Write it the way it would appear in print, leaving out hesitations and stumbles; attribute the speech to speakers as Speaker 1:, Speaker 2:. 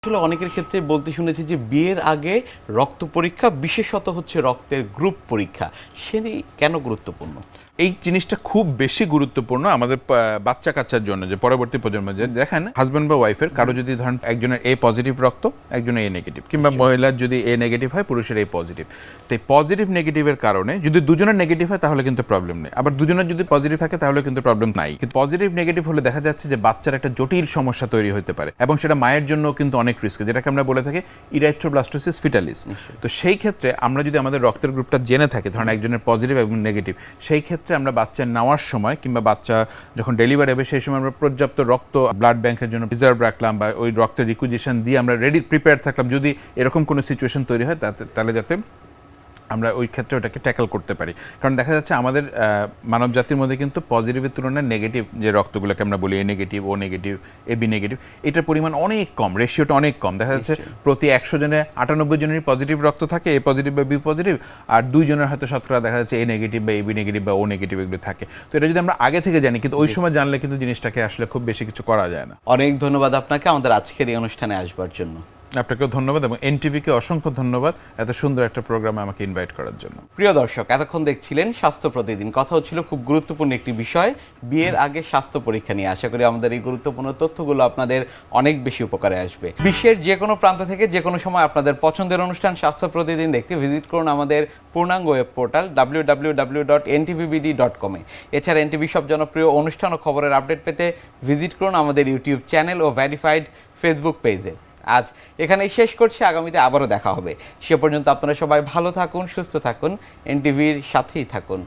Speaker 1: আসলে অনেকের ক্ষেত্রে বলতে শুনেছি যে বিয়ের আগে রক্ত পরীক্ষা, বিশেষত হচ্ছে রক্তের গ্রুপ পরীক্ষা, সেটি কেন গুরুত্বপূর্ণ?
Speaker 2: এই জিনিসটা খুব বেশি গুরুত্বপূর্ণ আমাদের বাচ্চা কাচ্চার জন্য, যে পরবর্তী প্রজন্ম, যে দেখেন হাজব্যান্ড বা ওয়াইফের কারো যদি ধরেন একজনের এ পজিটিভ রক্ত, একজনের এ নেগেটিভ, কিংবা মহিলার যদি এ নেগেটিভ হয়, পুরুষের এ পজিটিভ। তো এই পজিটিভ নেগেটিভের কারণে যদি দুজনের নেগেটিভ হয় তাহলে কিন্তু প্রবলেম নেই, আবার দুজনের যদি পজিটিভ থাকে তাহলে কিন্তু প্রবলেম নাই। কিন্তু পজিটিভ নেগেটিভ হলে দেখা যাচ্ছে যে বাচ্চার একটা জটিল সমস্যা তৈরি হতে পারে, এবং সেটা মায়ের জন্য কিন্তু অনেক রিস্ক, যেটাকে আমরা বলে থাকি ইরাইথ্রোব্লাস্টোসিস ফিটালিস। তো সেই ক্ষেত্রে আমরা যদি আমাদের রক্তের গ্রুপটা জেনে থাকি, ধরেন একজনের পজিটিভ এবং নেগেটিভ, সেই ক্ষেত্রে আমরা বাচ্চা নেওয়ার সময় কিংবা বাচ্চা যখন ডেলিভারি হবে সেই সময় আমরা পর্যাপ্ত রক্ত ব্লাড ব্যাংকের জন্য রিজার্ভ রাখলাম, বা ওই রক্তের রিকুইজিশন দিয়ে আমরা রেডি প্রিপেয়ার থাকলাম যদি এরকম কোনো সিচুয়েশন তৈরি হয়, তাহলে যাতে আমরা ওই ক্ষেত্রে ওটাকে ট্যাকল করতে পারি। কারণ দেখা যাচ্ছে আমাদের মানব জাতির মধ্যে কিন্তু পজিটিভের তুলনায় নেগেটিভ যে রক্তগুলোকে আমরা বলি এ negative, O negative, A B negative, এটার পরিমাণ অনেক কম, রেশিওটা অনেক কম। দেখা যাচ্ছে প্রতি 100 জনে 98 জনেরই পজিটিভ রক্ত থাকে, এ পজিটিভ বা বি পজিটিভ, আর 2 জনের হয়তো শতকরা দেখা যাচ্ছে এ নেগেটিভ বা এ বি নেগেটিভ বা ও নেগেটিভ এগুলো থাকে। তো এটা যদি আমরা আগে থেকে জানি, কিন্তু ওই সময় জানলে কিন্তু জিনিসটাকে আসলে খুব বেশি কিছু করা যায় না।
Speaker 1: অনেক ধন্যবাদ আপনাকে আমাদের আজকের এই অনুষ্ঠানে আসবার জন্য।
Speaker 2: আপনাকেও ধন্যবাদ, এবং এনটিভিকে অসংখ্য ধন্যবাদ এত সুন্দর একটা প্রোগ্রামে আমাকে ইনভাইট করার জন্য।
Speaker 1: প্রিয় দর্শক, এতক্ষণ দেখছিলেন স্বাস্থ্য প্রতিদিন। কথা হচ্ছিল খুব গুরুত্বপূর্ণ একটি বিষয়, বিয়ের আগে স্বাস্থ্য পরীক্ষা নিয়ে। আশা করি আমাদের এই গুরুত্বপূর্ণ তথ্যগুলো আপনাদের অনেক বেশি উপকারে আসবে। বিশ্বের যে কোনো প্রান্ত থেকে যে কোনো সময় আপনাদের পছন্দের অনুষ্ঠান স্বাস্থ্য প্রতিদিন দেখতে ভিজিট করুন আমাদের পূর্ণাঙ্গ ওয়েব পোর্টাল www.ntvbd.com এ। এছাড়া এনটিভি সব জনপ্রিয় অনুষ্ঠান ও খবরের আপডেট পেতে ভিজিট করুন আমাদের ইউটিউব চ্যানেল ও ভেরিফাইড ফেসবুক পেজে। আজ এখানেই শেষ করছি, আগামীতে আবারও দেখা হবে। সে পর্যন্ত আপনারা সবাই ভালো থাকুন, সুস্থ থাকুন, এনটিভির সাথেই থাকুন।